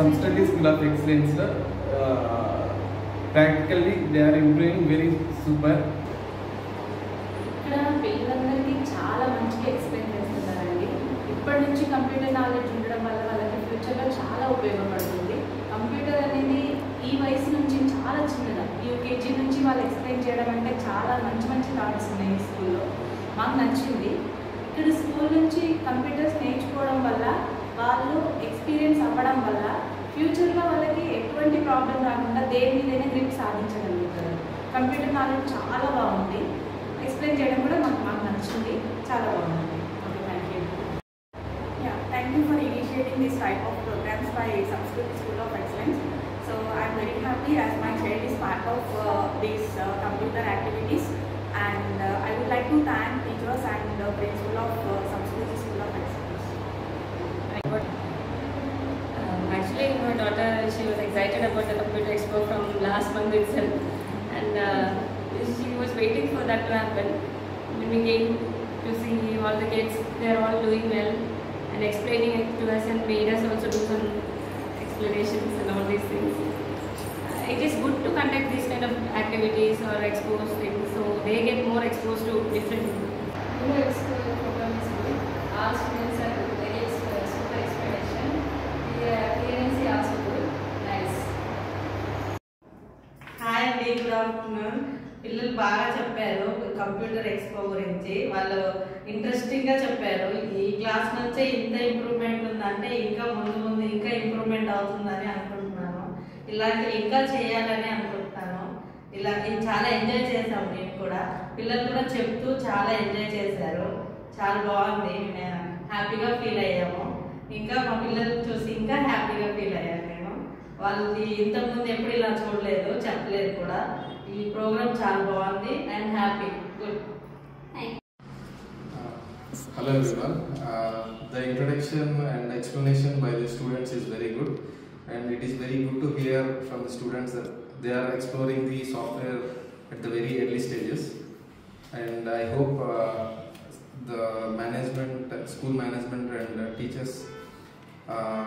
Samskruti School of Excellence. Practically they are improving very super. ఇక్కడ పిల్లలందరికీ చాలా మంచిగా ఎక్స్ప్లెయిన్ చేస్తున్నారండి. ఇప్పటి నుంచి కంప్యూటర్ నాలెడ్జ్ ఉండడం వల్ల వాళ్ళకి ఫ్యూచర్లో చాలా ఉపయోగపడుతుంది. కంప్యూటర్ అనేది ఈ వయసు నుంచి చాలా చిన్నగా యూకేజీ నుంచి వాళ్ళు ఎక్స్ప్లెయిన్ చేయడం అంటే చాలా మంచి మంచి థాట్స్ ఉన్నాయి ఈ స్కూల్లో. మాకు నచ్చింది. ఇక్కడ స్కూల్ నుంచి కంప్యూటర్స్ నేర్చుకోవడం వల్ల వాళ్ళు ఎక్స్పీరియన్స్ అవ్వడం వల్ల ఫ్యూచర్లో వాళ్ళకి ఎటువంటి ప్రాబ్లం రాకుండా దేని మీదైనా గ్రిప్ సాధించగలుగుతారు. కంప్యూటర్ నాలెడ్జ్ చాలా బాగుంది. ఎక్స్ప్లెయిన్ చేయడం కూడా మాకు నచ్చింది. చాలా బాగుంది. Okay, thank you. Thank you for initiating this type of programs by Samskruti School of Excellence. So I am very happy as my child is part of these computer activities, and I would like to thank teachers and the principal of Samskruti School of Excellence. Actually, my daughter, she was excited about the computer expo from last month itself, and she was waiting for that to happen. When we came to see all the kids, they are all doing well and explaining it to us, and made us also do some explanations and all these things. It is good to conduct these kind of activities or expose things, so they get more exposed to different. Program is good. All students are very super explanation. The appearance is also good. Nice. Hi అండి, good afternoon. పిల్లలు బాగా చెప్పారు computer expo గురించి. వాళ్ళు ఇంట్రెస్టింగ్గా చెప్పారు. ఈ class నుంచే ఇంత ఇంప్రూవ్మెంట్ ఉందంటే ఇంకా ముందు ముందు ఇంకా ఇంప్రూవ్మెంట్ అవుతుందని అనుకుంటున్నాను. ఇలాంటి ఇంకా చేయాలని అనుకుంటున్నాను. ఇలా చాలా ఎంజాయ్ చేసాం. మేము కూడా పిల్లలు కూడా చెప్తూ చాలా ఎంజాయ్ చేశారు. చాలా బాగుంది. నేను హ్యాపీగా ఫీల్ అయ్యాము. ఇంకా మా పిల్లలు చూసి ఇంకా హ్యాపీగా ఫీల్ అయ్యాను నేను. వాళ్ళకి ఇంతకుముందు ఎప్పుడు ఇలా చూడలేదు, చెప్పలేదు కూడా. ఈ ప్రోగ్రామ్ చాలా బాగుంది and happy. Good. Hello everyone. The introduction and explanation by the students is very good, and it is very good to hear from the students that they are exploring the software at the very early stages, and I hope the management, school management and teachers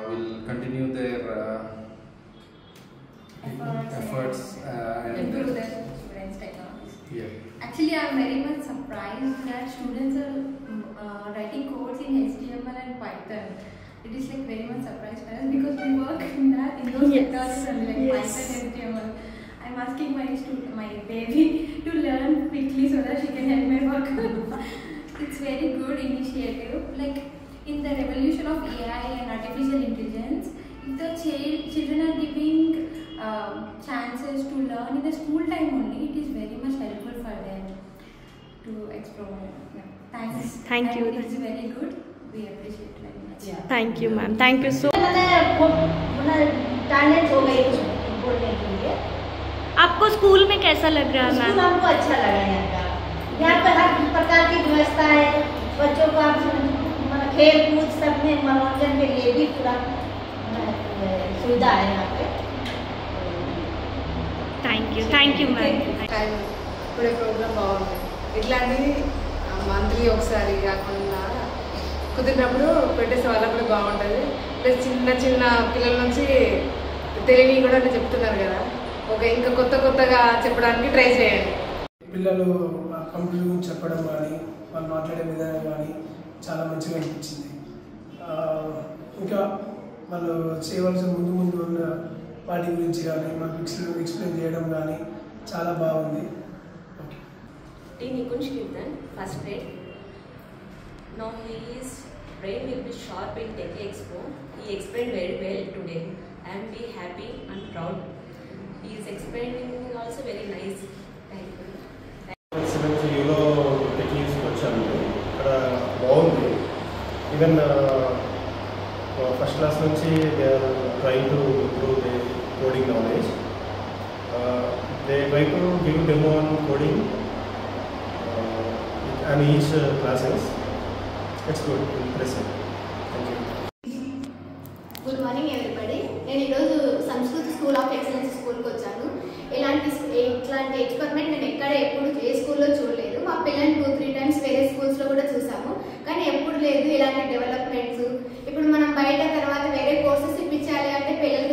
will continue their efforts and improve their students' technologies. Yeah. Actually, I am very much surprised that students are writing codes in HTML and Python. It is like very much surprised for us because we work in that in those technologies and like Python, HTML. I am asking my baby to learn quickly so that she can help my work. It's very good initiative. Like in the revolution of AI and artificial intelligence, if the children are giving chances to learn in the school time only, it is very much helpful for them to explore. Yeah. Thanks. Thank you. It's very good. We appreciate very much. Yeah. Thank you, ma'am. Thank you so much. Talent हो गई बोलने के लिए। आपको school में कैसा लग रहा है, मैम? हमको अच्छा लगा यहाँ पर हर प्रकार की व्यवस्था है। बच्चों को आप खेल कूद सब में मनोरंजन के लिए भी पूरा सुविधा है यहाँ पे। Thank you, ma'am. ఇప్పుడే ప్రోగ్రామ్ బాగుంది. ఇట్లాంటివి మంత్లీ ఒకసారి కాకుండా కుదిరినప్పుడు పెట్టేసే వాళ్ళకు కూడా బాగుంటుంది. ప్లస్ చిన్న చిన్న పిల్లల నుంచి తెలివి కూడా చెప్తున్నారు కదా, ఇంకా కొత్తగా చెప్పడానికి ట్రై చేయండి. పిల్లలు కంప్యూటర్ గురించి చెప్పడం కానీ వాళ్ళు మాట్లాడే విధానం కానీ చాలా మంచిగా అనిపించింది. ఇంకా వాళ్ళు చేయవలసిన ముందు ఉన్న వాటి గురించి కానీ మాకు ఎక్స్ప్లెయిన్ చేయడం కానీ చాలా బాగుంది. Nikunj Kirtan, first grade. Now his brain will be sharp in Tech Expo. He explained very well today. I am be happy and proud. He is explaining also very nice. Thank you. యూలో techniques వచ్చాను. ఇక్కడ బాగుంది. Even first class నుంచి they are trying to improve they coding knowledge. They try to give demo on coding and each classes. It's good, impressive. Thank you. Good morning everybody. నేను ఈరోజు సంస్కృతి school of excellence స్కూల్కి వచ్చాను. ఇట్లాంటి experiment నేను ఎప్పుడు ఏ స్కూల్లో చూడలేదు. మా పిల్లల్ని 2-3 times వేరే స్కూల్స్లో కూడా చూసాము, కానీ ఎప్పుడు లేదు ఇలాంటి డెవలప్మెంట్స్. ఇప్పుడు మనం బయట తర్వాత వేరే కోర్సెస్ ఇప్పించాలి అంటే పిల్లలకి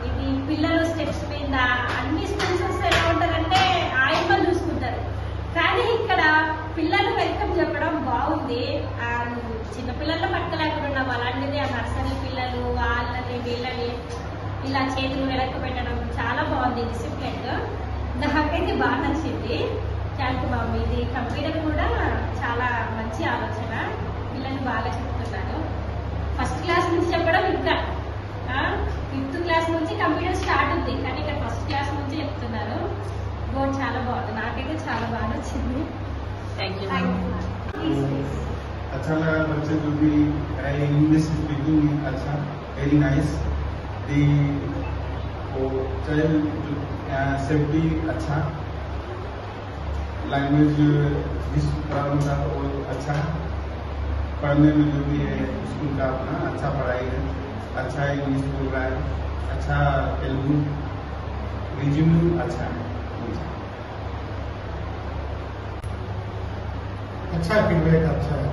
ఇది పిల్లలు స్టెప్స్ మీద అన్ని స్కూల్స్ ఎలా ఉంటారంటే ఆయమ్మలు చూసుకుంటారు, కానీ ఇక్కడ పిల్లలు వెల్కమ్ చెప్పడం బాగుంది. చిన్నపిల్లల్లో పట్టుకోలేకుండా అలాంటిది ఆ నర్సరీ పిల్లలు వాళ్ళని వీళ్ళని ఇలా చేతులు వెనక్కి పెట్టడం చాలా బాగుంది. డిసిప్లిన్ నాకైతే బాగా నచ్చింది. థ్యాంక్ యూ బాబు. ఇది కంప్యూటర్ కూడా చాలా మంచి ఆలోచన, పిల్లలు బాగా చెప్తున్నారు. ఫస్ట్ క్లాస్ నుంచి చెప్పడం, ఇంకా 5th క్లాస్ నుంచి కంప్యూటర్ స్టార్ట్ ఉంది, కానీ ఇక్కడ ఫస్ట్ క్లాస్ నుంచి చెప్తున్నారు. బోర్డు చాలా బాగుంది, నాకైతే చాలా బాగా నచ్చింది. Thank you. अच्छा लगा बच्चे जो भी इंग्लिश स्पीकिंग अच्छा, वेरी नाइस। दी चाइल्ड सेफ्टी अच्छा, लैंग्वेज जिस प्रॉब्लम था वो अच्छा, पढ़ने में जो भी है स्कूल का अपना अच्छा पढ़ाई है, अच्छा इंग्लिश बोल रहा है, अच्छा तेलुगु, रिज्यूम अच्छा है। अच्छा फीडबैक अच्छा है।